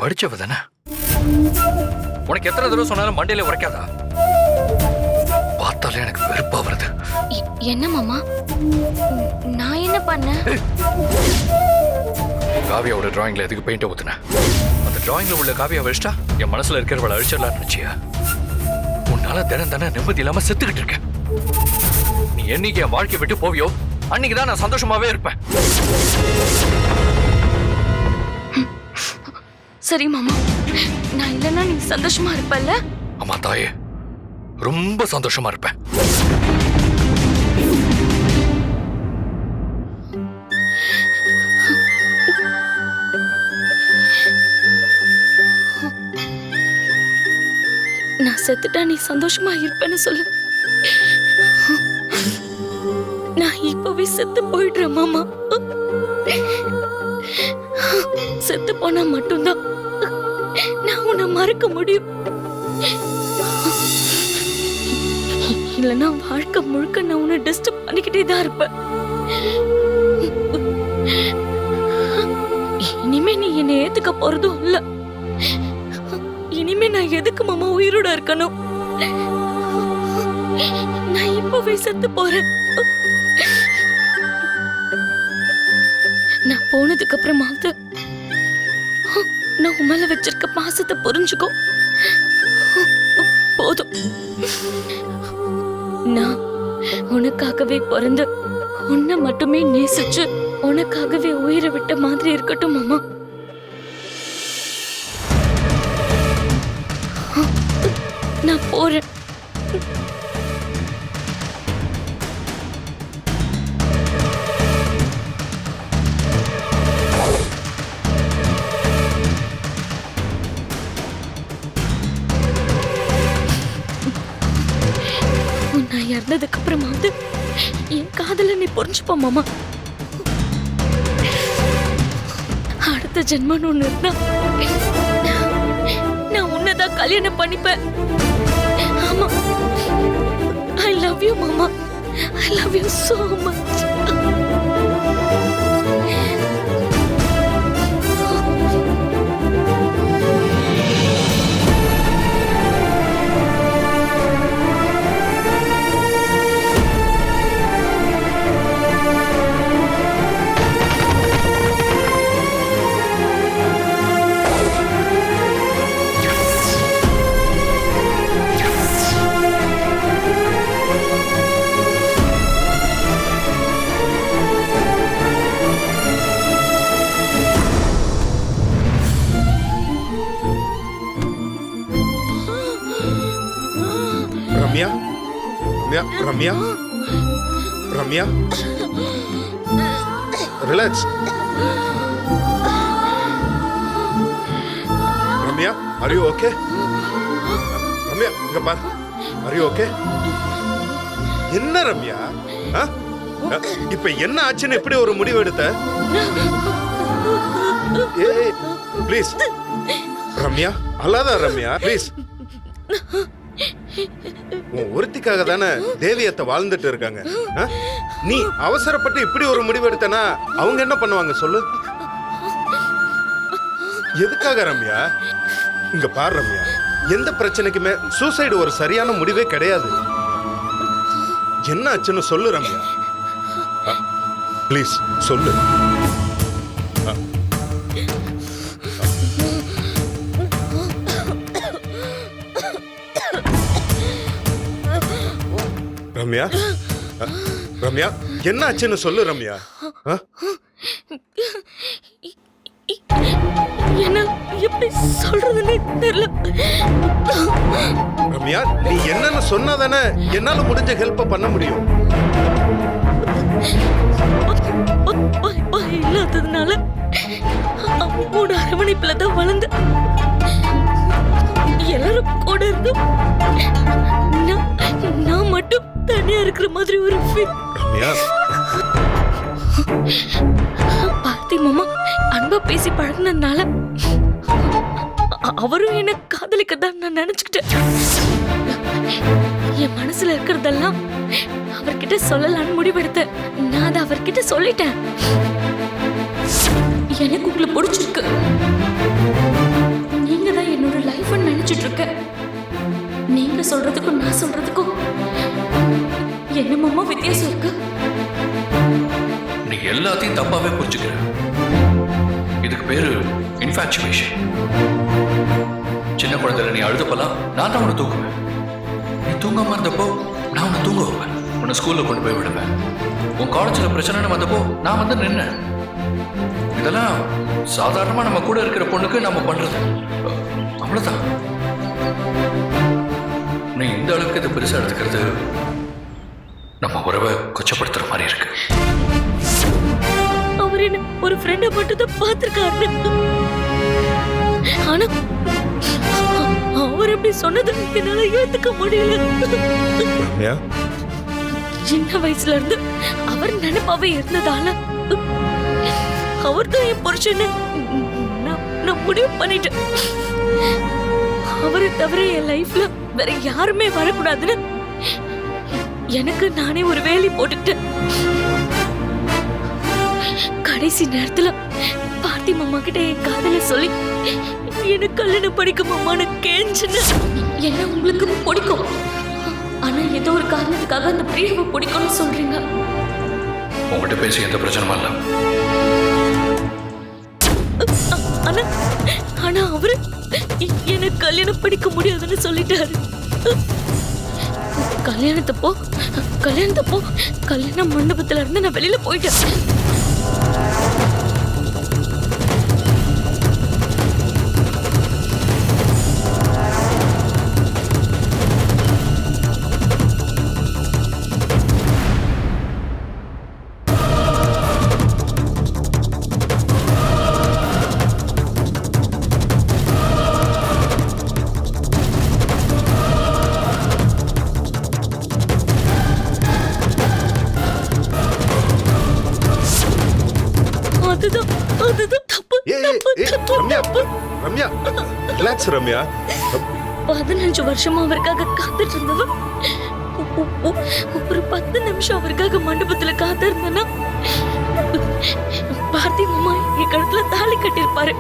படிச்சவ தானே? உனக்கு எத்தனை தடவை சொன்னாலும் மண்டையில உரைக்காதா? பார்த்தாலே எனக்கு வெறுப்பா வருது. என்ன மாமா, நான் என்ன பண்ணேன்? காவியாவோட டிராயிங்ல எதுக்கு பெயிண்ட் ஊத்துன? அந்த டிராயிங்ல உள்ள காவியா வச்சிட்டா என் மனசுல இருக்கிறவளை அழிச்சிடலாம்னு நினைச்சியா? உன்னால தினம் தானே நிம்மதி இல்லாம செத்துக்கிட்டு இருக்க. நீ என்னைக்கு என் வாழ்க்கை விட்டு போவியோ அன்னைக்குதான் நான் சந்தோஷமாவே இருப்பேன். சரி மாமா, நான் இல்லைன்னா நீ சந்தோஷமா இருப்பல்ல? ஆமா தாயே, ரொம்ப சந்தோஷமா இருப்பேன். நான் செத்துட்டா நீ சந்தோஷமா இருப்பேன்னு சொல்லு. நான் இப்பவே செத்து போயிடுறேன் மாமா. செத்து போனா மட்டும்தான் நான் உன்னை மறக்க முடியும். இல்லைன்னா வாழ்க்கை முழுக்க நான் உன்னை டிஸ்டர்ப் பண்ணிக்கிட்டே தான் இருப்பேன். இனிமே நீ என்னை ஏத்துக்க போறதும் இல்ல. இனிமே நான் எதுக்கு மாமா உயிரோட இருக்கணும்? நான் இப்பவே செத்து போறேன். நான் போனதுக்கு அப்புறமாவது நான் உன் மேல வச்சிருக்க பாசத்தை புரிஞ்சுக்கோ. போதும். நான் உனக்காகவே பிறந்து உன்னை மட்டுமே நேசிச்சு உனக்காகவே உயிரை விட்ட மாதிரி இருக்கட்டும் மாமா. நான் போறேன். நான் இறந்ததுக்கு அப்புறமாவது என் காதல நீ புரிஞ்சுப்பா மாமா. அடுத்த ஜென்மன்னு ஒண்ணு இருந்தா நான் உன்னதான் கல்யாணம் பண்ணிப்பேன். ஆமா, I love you மாமா. I love you so much. Ramya, Ramya, Ramya, relax. Ramya, are you okay? Ramya, இங்க பாரு. Are you okay? என்ன ரம்யா? இப்ப என்ன ஆச்சுன்னு இப்படி ஒரு முடிவு எடுத்த? ஏய், ப்ளீஸ் ரம்யா, அழாத ரம்யா, ப்ளீஸ். உன் ஒருத்திக்காக தானே தேவியத்தை வாழ்ந்துட்டு இருக்காங்க. நீ அவசரப்பட்டு இப்படி ஒரு முடிவு எடுத்தனா அவங்க என்ன பண்ணுவாங்க சொல்லு? எதுக்காக ரம்யா? இங்க பாரு ரம்யா, எந்த பிரச்சனைக்குமே சூசைடு ஒரு சரியான முடிவே கிடையாது. என்ன ஆச்சுன்னு சொல்லு ரம்யா, ப்ளீஸ் சொல்லு. ரம்யா, ரம்யா, என்ன ஆச்சுன்னு சொல்லு ரம்யா. என்ன எப்படி சொல்றதுன்னு தெரியல. ரம்யா, நீ என்னன்னு சொன்னாதானே என்னால முடிஞ்ச ஹெல்ப் பண்ண முடியும். இல்லாததுனால அம்மோட அரவணைப்புல தான் வளர்ந்து எல்லாரும் கூட இருந்து நான் மட்டும் தனியா இருக்கிற மாதிரி ஒரு ஃபீல். பார்த்தி மாமா அன்பா பேசி பழகினதுனால அவரும் என்ன காதலிக்கதான் நான் நினைச்சுக்கிட்டேன். என் மனசுல இருக்கிறதெல்லாம் அவர்கிட்ட சொல்லலான்னு முடிவெடுத்தேன். நான் அதை அவர்கிட்ட சொல்லிட்டேன். எனக்கு உங்களை பிடிச்சிருக்கு. லைஃப்னு நினைச்சிட்டு இருக்கேன். நீங்க சொல்றதுக்கும் நான் சொல்றதுக்கும் என்ன மாமா வித்தியாசம் இருக்கு? நீ எல்லாத்தையும் தப்பாவே புரிஞ்சுக்கிற. இதுக்கு பேரு இன்ஃபாச்சுவேஷன். சின்ன குழந்தைல நீ அழுதப்பெல்லாம் நான் தான் உன்னை தூக்குவேன். நீ தூங்காம இருந்தப்போ நான் உன்னை தூங்க வைப்பேன். உன்னை ஸ்கூல்ல கொண்டு போய் விடுவேன். உன் காலேஜ்ல பிரச்சனைன்னு வந்தப்போ நான் வந்து நின்னேன். இதெல்லாம் சாதாரணமா நம்ம கூட இருக்கிற பொண்ணுக்கு நம்ம பண்றது. அவ்வளவுதான். நீ இந்த அளவுக்கு இதை பெருசா எடுத்துக்கிறது நம்ம உறவை கொச்சப்படுத்துற மாதிரி இருக்கு. அவர் என்ன ஒரு ஃப்ரெண்ட மட்டும் தான் பார்த்திருக்காரு. ஆனா அவர் அப்படி சொன்னது என்னால ஏத்துக்க முடியல. ரம்யா, சின்ன வயசுல இருந்து அவர் நினைப்பாவே இருந்ததால அவர் தான் என் புருஷன்னு நான் முடிவு பண்ணிட்டேன். அவரை தவிர என் லைஃப்ல வேற யாருமே வரக்கூடாதுன்னு எனக்கு நானே ஒரு வேலி போட்டுட்டேன். கடைசி நேரத்துல பார்த்தி மாமா கிட்ட என் காதல சொல்லி எனக்கு கல்யாணம் படிக்க மாமான்னு கேஞ்சுன்னு. என்ன உங்களுக்கு பிடிக்கும், ஆனா ஏதோ ஒரு காரணத்துக்காக அந்த பிரியாவை பிடிக்கும்னு சொல்றீங்க. உங்ககிட்ட பேசி எந்த பிரச்சனையும் இல்லை. ஆனா ஆனா அவரு எனக்கு கல்யாணம் படிக்க முடியாதுன்னு சொல்லிட்டாரு. கல்யாணத்தப்போ கல்யாண மண்டபத்துல இருந்து நான் வெளியில போயிட்டேன். அதுதான் தப்பு. ரம்யா, ரிலாக்ஸ் ரம்யா. 15 வருஷமா அவருக்காக காத்துட்டு இருந்தவன் ஒரு 10 நிமிஷம் அவருக்காக மண்டபத்துல காத்திருந்தேன்னா பார்த்தி மாமா என் கழுத்துல தாலி கட்டிருப்பாரு.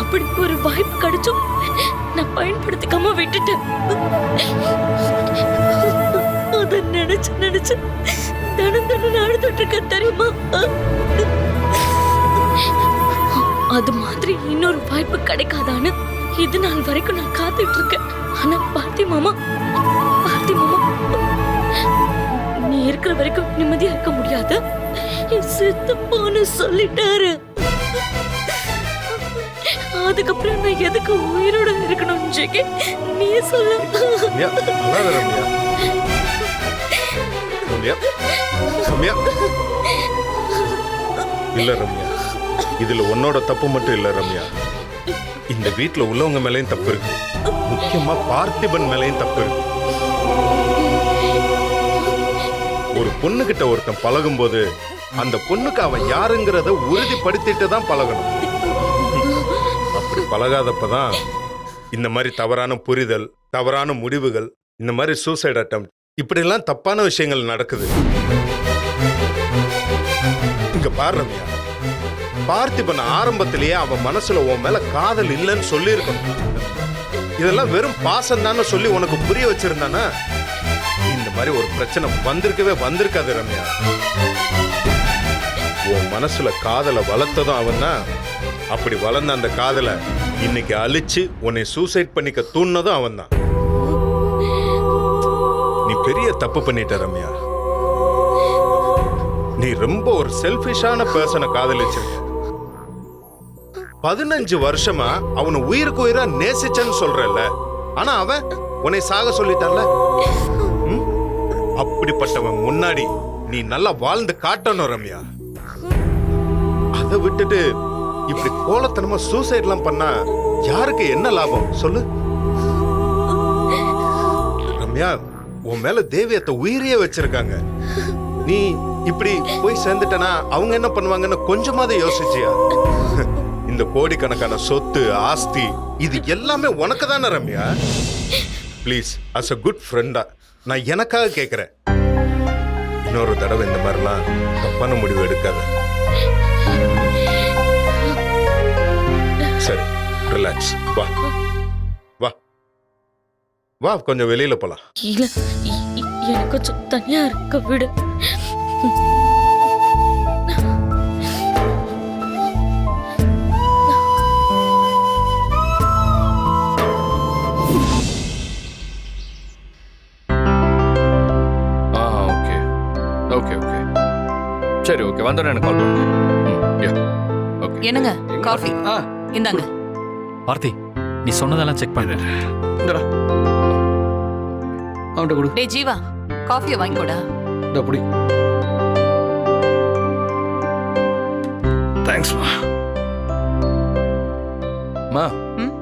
அப்படி ஒரு வாய்ப்பு கிடைச்சும் நான் பயன்படுத்திக்காம விட்டுட்டேன். அத நினைச்சு தினம் அழுதுட்டு இருக்க தெரியுமா? அது மாதிரி இன்னொரு வாய்ப்பு கிடைக்காதான்னு இது நாள் வரைக்கும் நான் காத்துட்டு இருக்கேன். ஆனா பார்த்தி மாமா நீ இருக்கிற வரைக்கும் நிம்மதியா இருக்க முடியாது, செத்து போன்னு சொல்லிட்டாரு. அதுக்கப்புறம் நான் எதுக்கு உயிரோட இருக்கணும் ஜெகே, நீ சொல்லு. இல்ல ரம்யா, இதுல உன்னோட தப்பு மட்டும் இல்ல ரம்யா. இந்த வீட்டுல உள்ளவங்க மேலயும் தப்பு இருக்கு. முக்கியமா பார்த்திபன் மேலயும் தப்பு இருக்கு. ஒரு பொண்ணு கிட்ட ஒருத்தன் பழகும் போது அந்த பொண்ணுக்கு அவன் யாருங்கிறத உறுதிப்படுத்திட்டு தான் பழகணும். அப்படி பழகாதப்பதான் இந்த மாதிரி தவறான புரிதல், தவறான முடிவுகள், இந்த மாதிரி சூசைட் அட்டெம்ப்ட், இப்படி எல்லாம் தப்பான விஷயங்கள் நடக்குது. இங்க பாரு ரம்யா, பார்த்திபன் ஆரம்பத்திலேயே அவன் மனசுல உன் மேல காதல் இல்லைன்னு சொல்லி இருக்கணும். இதெல்லாம் வெறும் பாசம் தானே சொல்லி உனக்கு புரிய வச்சிருந்தானா இந்த மாதிரி ஒரு பிரச்சனை வந்திருக்காது ரம்யா. உன் மனசுல காதலை வளர்த்ததும் அவன் தான். அப்படி வளர்ந்த அந்த காதலை இன்னைக்கு அழிச்சு உன்னை சூசைட் பண்ணிக்க தூண்டினதும் அவன் தான். நீ பெரிய தப்பு பண்ணிட்ட ரம்யா. நீ ரொம்ப ஒரு செல்ஃபிஷான பர்சனை காதலிச்சிருக்க. 15 வருஷமா அவனை உயிருக்கு உயிரா நேசிச்சன்னு சொல்றல்ல, ஆனா அவன் உன்னை சாக சொல்லிட்டான்ல. அப்படிப்பட்டவன் முன்னாடி நீ நல்லா வாழ்ந்து காட்டணும் ரம்யா. அதை விட்டுட்டு இப்படி கோலத்தனமா சூசைட் எல்லாம் பண்ணா யாருக்கு என்ன லாபம் சொல்லு ரம்யா. உன் மேல தேவியத்தை உயிரியே வச்சிருக்காங்க. நீ இப்படி போய் சேர்ந்துட்டனா அவங்க என்ன பண்ணுவாங்கன்னு கொஞ்சமாவது யோசிச்சியா? இந்த கோடிக்கணக்கான சொத்து, ஆஸ்தி, இது எல்லாமே உனக்கு தானே Ramya. Please, as a good ஃப்ரெண்டா நான் எனக்காக கேட்கிறேன். இன்னொரு தடவை இந்த மாதிரிலாம் தப்பான முடிவு எடுக்காத. சரி, ரிலாக்ஸ். வா வா வா, கொஞ்சம் வெளியில போலாம். இல்ல எனக்கு கொஞ்சம் தனியா இருக்க விடு. ஓகே ஓகே ஓகே சரி ஓகே வந்தோடனே எனக்கு கால் பண்ணுங்க. ஓகே என்னங்க காஃபி இந்தாங்க. பார்த்தி நீ சொன்னதெல்லாம் செக் பண்ணு. இந்தடா அவன்கிட்ட கொடு. டேய் ஜீவா காஃபியை வாங்கிக்கோடா. இந்த அப்படி தேங்க்ஸ்மா. மா ம்?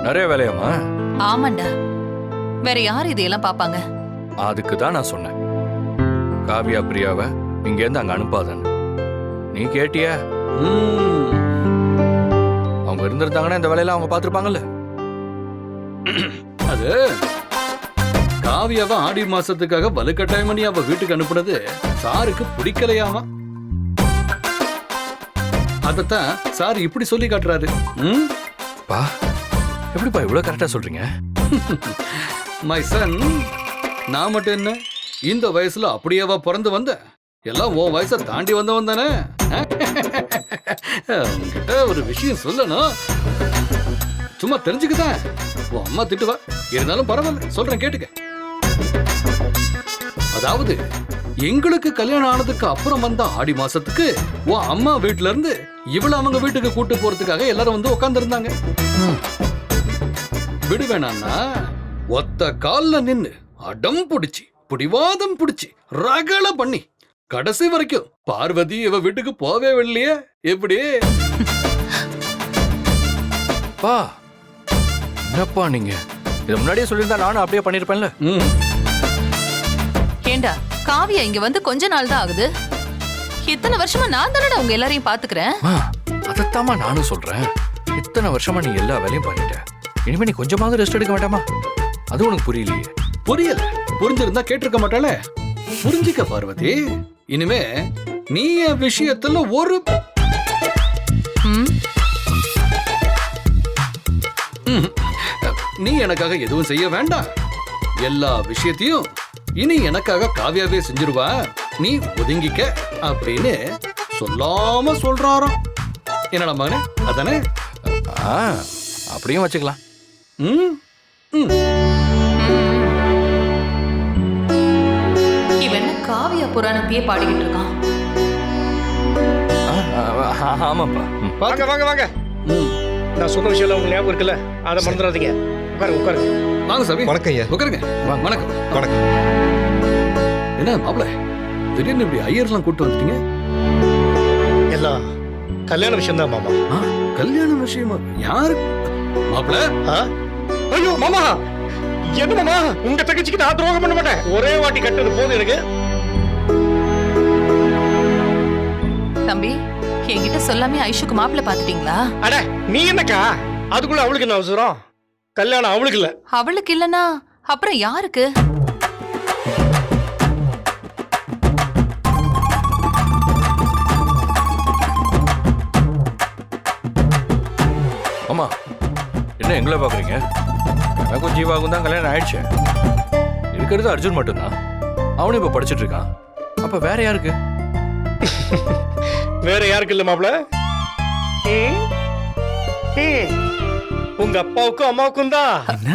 நிறைய வேலையாம்மா? ஆமாண்டா, வேற யார் இதையெல்லாம் பாப்பாங்க? அதுக்கு தான் நான் சொன்னேன் காவியா பிரியாவை இங்கேருந்து அங்கே அனுப்பாதன்னு. நீ கேட்டியா? அவங்க இருந்திருந்தாங்கன்னா இந்த வேலையெல்லாம் அவங்க பார்த்துருப்பாங்கல்ல. அது காவியாவை ஆடி மாசத்துக்காக வலுக்கட்டாயம் பண்ணி அவ வீட்டுக்கு அனுப்புனது சாருக்கு பிடிக்கலையாமா. அதத்தான் சார் இப்படி சொல்லி காட்டுறாரு. பா எப்படிப்பா இவ்வளோ கரெக்டாக சொல்றீங்க? மை சன், நான் மட்டும் என்ன இந்த வயசுல அப்படியேவா பிறந்து வந்த? எல்லாம் உன் வயசை தாண்டி வந்தவன் தானே. உன்கிட்ட ஒரு விஷயம் சொல்லணும், சும்மா தெரிஞ்சுக்கதான். உன் அம்மா திட்டுவா, இருந்தாலும் பரவாயில்ல சொல்றேன் கேட்டுக்க. அதாவது எங்களுக்கு கல்யாணம் ஆனதுக்கு அப்புறம் வந்த ஆடி மாசத்துக்கு உன் அம்மா வீட்டுல இருந்து இவள அவங்க வீட்டுக்கு கூட்டு போறதுக்காக எல்லாரும் வந்து உட்கார்ந்து இருந்தாங்க. விடுவேணான்னா ஒத்த கால்ல நின்னு அடம் பிடிச்சி பிடிவாதம் பிடிச்சி ரகள பண்ணி கடைசி வரைக்கும் பார்வதி இவ வீட்டுக்கு போவே இல்லையே. எப்படி? பா என்னப்பா நீங்க இதை முன்னாடியே சொல்லியிருந்தா நானும் அப்படியே பண்ணிருப்பேன்ல. ஏண்டா காவியா இங்க வந்து கொஞ்ச நாள் தான் ஆகுது. இத்தனை வருஷமா நான் தானடா உங்க எல்லாரையும் பாத்துக்கிறேன். அதைத்தாம்மா நானும் சொல்றேன். இத்தனை வருஷமா நீ எல்லா வேலையும் பண்ணிட்ட, இனிமே நீ கொஞ்சமாவது ரெஸ்ட் எடுக்க வேண்டாமா? அது உனக்கு புரியலையே. புரியல, புரிஞ்சிருந்தா கேட்டிருக்க மாட்டாளே. புரிஞ்சிக்க பார்வதி, இனிமே நீ என் விஷயத்துல ஒரு நீ எனக்காக எதுவும் செய்ய வேண்டாம். எல்லா விஷயத்தையும் இனி எனக்காக காவியாவே செஞ்சிருவா, நீ ஒதுங்கிக்க அப்படின்னு சொல்லாம சொல்றாராம். என்னடா மகனே, அதானே? அப்படியும் வச்சுக்கலாம். இவன் காவியா புராணத்தையே பாடிக்கிட்டு இருக்கான். ஆமாப்பா. வாங்க வாங்க வாங்க. நான் சொன்ன விஷயம் உங்களுக்கு ஞாபகம் இருக்குல்ல, அதை மறந்துடாதீங்க. உட்காருங்க உட்காருங்க. வாங்க சாமி. வணக்கம் ஐயா. உட்காருங்க. வணக்கம். வணக்கம். என்ன மாப்பிள, திடீர்னு இப்படி ஐயர்லாம் கூட்டு வந்துட்டீங்க? எல்லாம் கல்யாண விஷயம் தான் மாமா. கல்யாண விஷயமா? யாரு மாப்பிள? ஐயோ மாமா, என்ன மாமா, உங்க தங்கச்சிக்கு நான் துரோகம் பண்ண மாட்டேன். ஒரே வாட்டி கட்டது போதும் எனக்கு. தம்பி, என்கிட்ட சொல்லாமே ஐஷுக்கு மாப்பிள்ள பாத்துட்டீங்களா? அட நீ என்னக்கா, அதுக்குள்ள அவளுக்கு என்ன அவசரம்? கல்யாணம் அவளுக்கு இல்ல. அவளுக்கு இல்லனா அப்புறம் யாருக்கு? ஆமா என்ன எங்களை பாக்குறீங்க? எனக்கும் ஜீவாகும் தான் கல்யாணம் ஆயிடுச்சு. இருக்கிறது அர்ஜுன் மட்டும்தான். அவனும் இப்ப படிச்சுட்டு இருக்கான். அப்ப வேற யாருக்கு? வேற யாருக்கு இல்ல மாப்பிள, உங்க அப்பாவுக்கும் அம்மாவுக்கும் தான். என்ன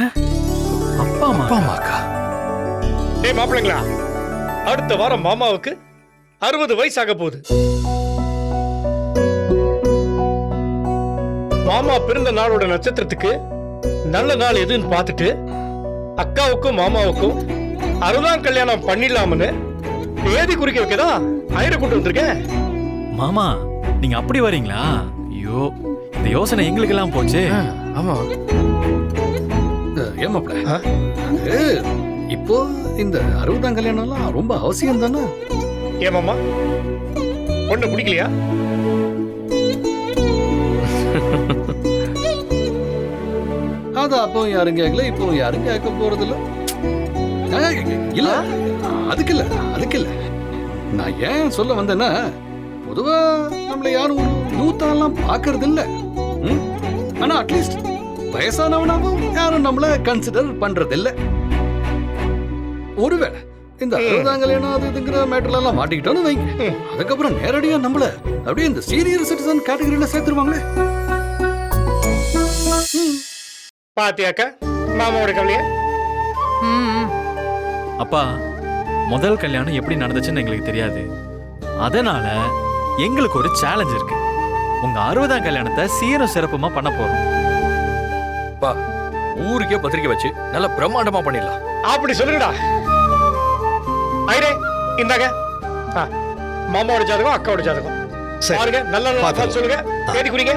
அப்பா அப்பா அம்மாக்கா? டேய் மாப்பிள்ளைங்களா, அடுத்த வாரம் மாமாவுக்கு 60 வயசு ஆக போகுது. மாமா பிறந்த நாளோட நட்சத்திரத்துக்கு நல்ல நாள் எதுன்னு பார்த்துட்டு அக்காவுக்கும் மாமாவுக்கும் 60ஆம் கல்யாணம் பண்ணிடலாம்னு தேதி குறிக்க வைக்கதான் ஐயரை கூட்டு வந்திருக்கேன். மாமா நீங்க அப்படி வரீங்களா? ஐயோ இந்த யோசனை எங்களுக்கு எல்லாம் போச்சு. ஆமா ஏன் மாப்பிள, இப்போ இந்த 60ஆம் கல்யாணம்லாம் ரொம்ப அவசியம் தானே? ஏன் மாமா, பொண்ணு பிடிக்கலையா? அது அப்போ யாரும் கேட்கல, இப்போ யாரும் கேட்க போறது இல்ல. இல்ல அதுக்கு இல்ல. நான் ஏன் சொல்ல வந்தேன்னா, பொதுவா நம்மள யாரும் ஒரு யூத்தாலாம் பாக்குறது இல்ல. ஆனா அட்லீஸ்ட் வயசானவனாவும் யாரும் நம்மள கன்சிடர் பண்றதில்ல. ஒருவேளை இந்த 60 கல்யாணம் அது இதுங்கிற மேட்டர்ல எல்லாம் மாட்டிக்கிட்டோன்னு வைங்க, அதுக்கப்புறம் நேரடியா நம்மள அப்படியே இந்த சீனியர் சிட்டிசன் கேட்டகரியில சேர்த்துருவாங்களே. பாத்தியாக்கா மாமாவோட கவலைய? ம். அப்பா முதல் கல்யாணம் எப்படி நடந்துச்சுன்னு எங்களுக்கு தெரியாது. அதனால எங்களுக்கு ஒரு சேலஞ்ச் இருக்கு. உங்க 60ஆம் கல்யாணத்தை சீரும் சிறப்புமா பண்ண போறோம். பா ஊருக்கே பத்திரிக்கை வச்சு நல்லா பிரம்மாண்டமா பண்ணிடலாம். அப்படி சொல்லுங்கடா. ஐரே இந்தாங்க. மாமாவோட ஜாதகம் அக்காவோட ஜாதகம் சரி. பாருங்க, நல்ல பார்த்து சொல்லுங்க. தேடி குறிங்க.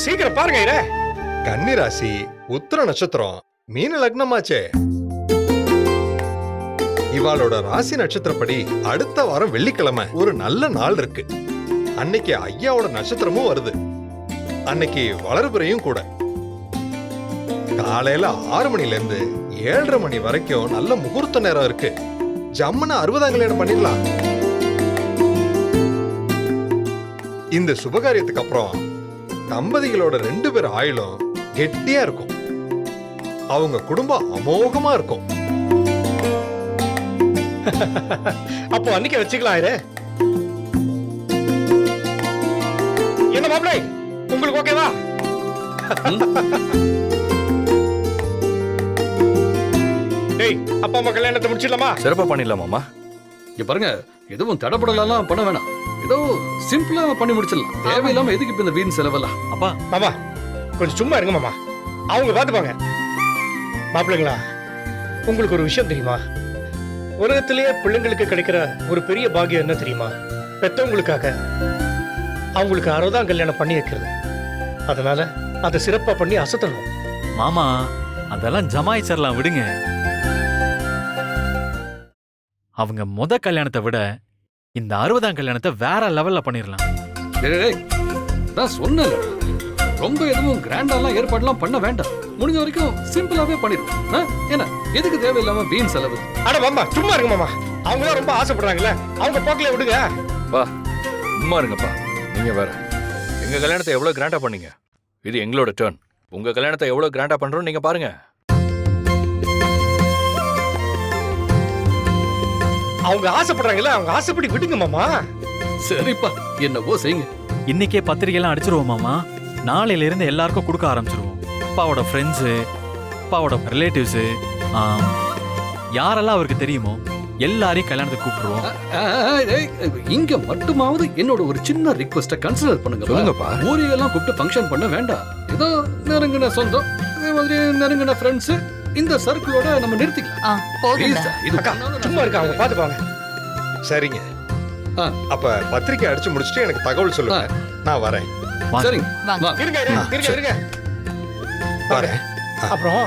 சீக்கிரம் பாருங்க ஐரே. கன்னி ராசி, உத்திர நட்சத்திரம், மீன லக்னமாச்சே. இவாளோட ராசி நட்சத்திரப்படி அடுத்த வாரம் வெள்ளிக்கிழமை ஒரு நல்ல நாள் இருக்கு. அன்னைக்கு ஐயாவோட நட்சத்திரமும் வருது. அன்னைக்கு வளர்பிறையும் கூட. காலையில 6 மணில இருந்து 7:30 மணி வரைக்கும் நல்ல முகூர்த்த நேரம் இருக்கு. ஜம்முன்னு 60ஆம் கல்யாணம் பண்ணிடலாம். இந்த சுபகாரியத்துக்கு அப்புறம் தம்பதிகளோட 2 பேர் ஆயுளும் கெட்டியா இருக்கும். அவங்க குடும்பம் அமோகமா இருக்கும். அப்போ அன்னைக்கு வச்சுக்கலாம் ஐரே. என்ன மாப்பிளை, உங்களுக்கு ஓகேவா? டேய், அப்பா அம்மா கல்யாணத்தை முடிச்சிடலாமா? சிறப்பா பண்ணிடலாம் மாமா. இங்க பாருங்க, எதுவும் தடப்படலாம் பண்ண வேணாம். ஏதோ சிம்பிளா பண்ணி முடிச்சிடலாம். தேவையில்லாம எதுக்கு இப்ப இந்த வீண் செலவெல்லாம்? அப்பா மாமா கொஞ்சம் சும்மா இருங்க மாமா, அவங்க பாத்துப்பாங்க. மாப்பிள்ளைங்களா, உங்களுக்கு ஒரு விஷயம் தெரியுமா? உலகத்திலேயே பிள்ளைங்களுக்கு கிடைக்கிற ஒரு பெரிய பாக்கியம் என்ன தெரியுமா? பெத்தவங்களுக்காக அவங்களுக்கு 60ஆம் கல்யாணம் பண்ணி வைக்கிறது. அதனால அதை சிறப்பா பண்ணி அசத்தணும். மாமா அதெல்லாம் ஜமாயிச்சிடலாம், விடுங்க. அவங்க கல்யாணத்தை விட இந்த 60ஆம் கல்யாணத்தை வேற லெவல்ல பண்ணிடலாம். டேய், டேய், நான் சொன்னேன்ல, ரொம்ப எதுவும் கிராண்டாலாம் ஏற்பாடுலாம் பண்ண வேண்டாம். முடிஞ்ச வரைக்கும் சிம்பிளாவே பண்ணிடுவோம். ஏன்னா எதுக்கு தேவையில்லாம வீண் செலவு? அட மாமா சும்மா இருங்க மாமா, அவங்க தான் ரொம்ப ஆசைப்படுறாங்கல்ல, அவங்க போக்கில விடுங்க. பா சும்மா இருங்கப்பா. நீங்க வேற எங்க கல்யாணத்தை எவ்வளவு கிராண்டா பண்ணீங்க. இது எங்களோட டர்ன். உங்க கல்யாணத்தை எவ்வளவு கிராண்டா பண்றோம் நீங்க பாருங்க. அவங்க ஆசைப்படுறாங்கல்ல, அவங்க ஆசைப்படி விடுங்க மாமா. சரிப்பா, என்னவோ செய்யுங்க. இன்னைக்கே பத்திரிகைலாம் அடிச்சிருவோம் மாமா. நாளையில இருந்து எல்லாருக்கும் கொடுக்க ஆரம்பிச்சிருவோம். அப்பாவோட ஃப்ரெண்ட்ஸு, அப்பாவோட ரிலேட்டிவ்ஸு, யாரெல்லாம் அவருக்கு தெரியுமோ எல்லாரையும் கல்யாணத்துக்கு கூப்பிட்டுருவோம். இங்க மட்டுமாவது என்னோட ஒரு சின்ன ரிக்வெஸ்ட கன்சிடர் பண்ணுங்க. சொல்லுங்கப்பா. ஊரையெல்லாம் கூப்பிட்டு ஃபங்க்ஷன் பண்ண வேண்டாம். ஏதோ நெருங்கின சொந்தம், அதே மாதிரி நெருங்கின ஃப்ரெண்ட்ஸ், இந்த சர்க்கிளோட நம்ம நிறுத்திக்கலாம். போதும். இது அக்கா சும்மா இருக்க, அவங்க பாத்துப்பாங்க. சரிங்க. ஆ. அப்ப பத்திரிக்கை அடிச்சு முடிச்சுட்டு எனக்கு தகவல் சொல்லுங்க. நான் வரேன். சரிங்க, வாங்க. வாங்க. இருங்க இருங்க இருங்க. வரேன். அப்புறம்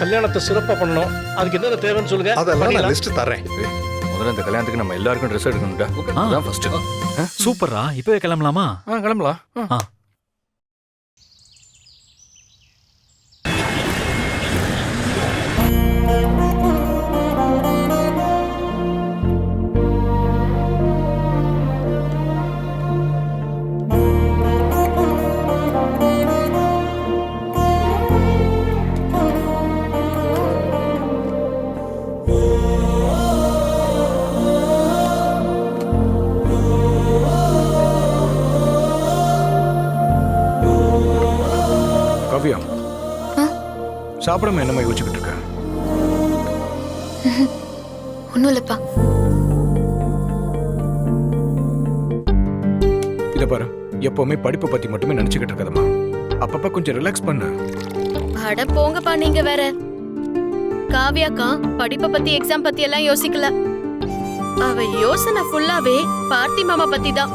கல்யாணத்தை சிறப்பா பண்ணணும். அதுக்கு என்னென்ன தேவைன்னு சொல்லுங்க. அதெல்லாம் நான் பண்ணிடலாம். லிஸ்ட் தரேன். முதல்ல இந்த கல்யாணத்துக்கு நம்ம எல்லாருக்கும் ட்ரெஸ் எடுக்கணும்டா. அதான் ஃபர்ஸ்ட். சூப்பரா, இப்பவே கிளம்பலாமா? கிளம்பலாம். ஆ. காவியா, சாப்பிடாம என்னமா யோசிச்சுக்கிட்டு இருக்க? ஒன்றும் இல்லைப்பா. இதை பாரு, எப்பவுமே படிப்பை பத்தி மட்டுமே நினைச்சுக்கிட்டு இருக்காதம்மா. அப்பப்ப கொஞ்சம் ரிலாக்ஸ் பண்ணு. அட போங்கப்பா, நீங்க வேற. காவியாக்கா படிப்பை பத்தி எக்ஸாம் பத்தி எல்லாம் யோசிக்கல. அவ யோசனை ஃபுல்லாவே பார்த்தி மாமா பத்தி தான்.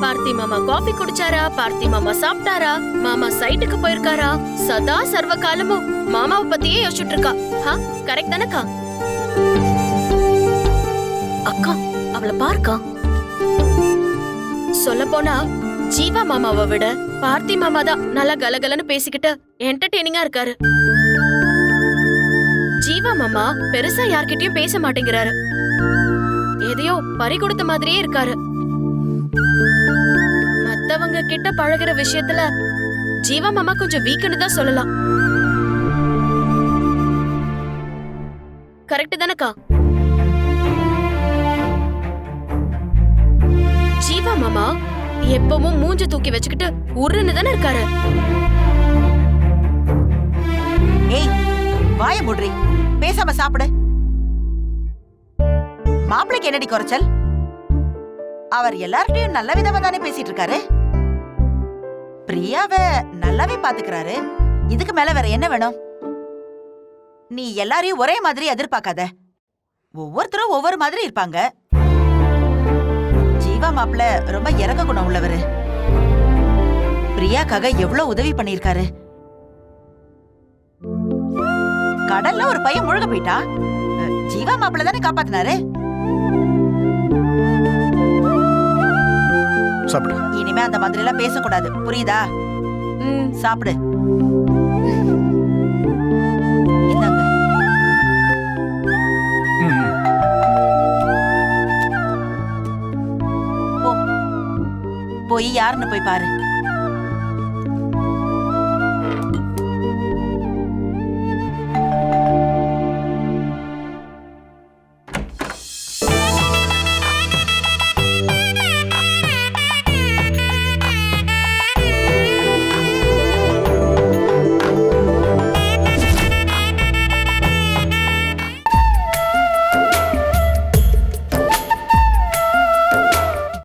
பார்த்தி மாமா காஃபி குடிச்சாரா, பார்த்தி மாமா சாப்பிட்டாரா, மாமா சைட்டுக்கு போயிருக்காரா, சதா சர்வ காலமும் மாமாவை பத்தியே யோசிச்சுட்டு இருக்கா. கரெக்ட் தானக்கா? அக்கா அவளை பாருக்கா. சொல்ல போனா ஜீவா மாமாவை விட பார்த்தி மாமா தான் நல்லா கலகலன்னு பேசிக்கிட்டு என்டர்டெய்னிங்கா இருக்காரு. ஜீவா மாமா பெருசா யார்கிட்டயும் பேச மாட்டேங்கிறாரு. எதையோ பறி கொடுத்த மாதிரியே இருக்காரு. மத்தவங்க கிட்ட பழகுற விஷயத்துல ஜீவா மாமா கொஞ்சம் வீக்குன்னு தான் சொல்லலாம். கரெக்ட் தானக்கா? ஜீவா மாமா எப்பவும் மூஞ்ச தூக்கி வச்சுக்கிட்டு உருன்னு தானே இருக்காரு. ஏய், வாய மூடுறி, பேசாம சாப்பிடு. மாப்பிளைக்கு என்னடி குறைச்சல்? அவர் எல்லார்கிட்டயும் நல்ல விதமா தானே பேசிட்டு இருக்காரு. பிரியாவ நல்லாவே பாத்துக்கிறாரு. இதுக்கு மேல வேற என்ன வேணும்? நீ எல்லாரையும் ஒரே மாதிரி எதிர்பார்க்காத. ஒவ்வொருத்தரும் ஒவ்வொரு மாதிரி இருப்பாங்க. ஜீவா மாப்பிள்ள ரொம்ப இறக்க குணம் உள்ளவரு. பிரியாக்காக எவ்வளவு உதவி பண்ணிருக்காரு. கடல்ல ஒரு பையன் முழுக போயிட்டா, ஜீவா மாப்பிள்ள தானே காப்பாத்தினாரு. சாப்பிடு. இனிமே அந்த மாதிரி எல்லாம் பேசக்கூடாது, புரியுதா? சாப்பிடு. இந்தாங்க. போ, போய் யாருன்னு போய் பாரு.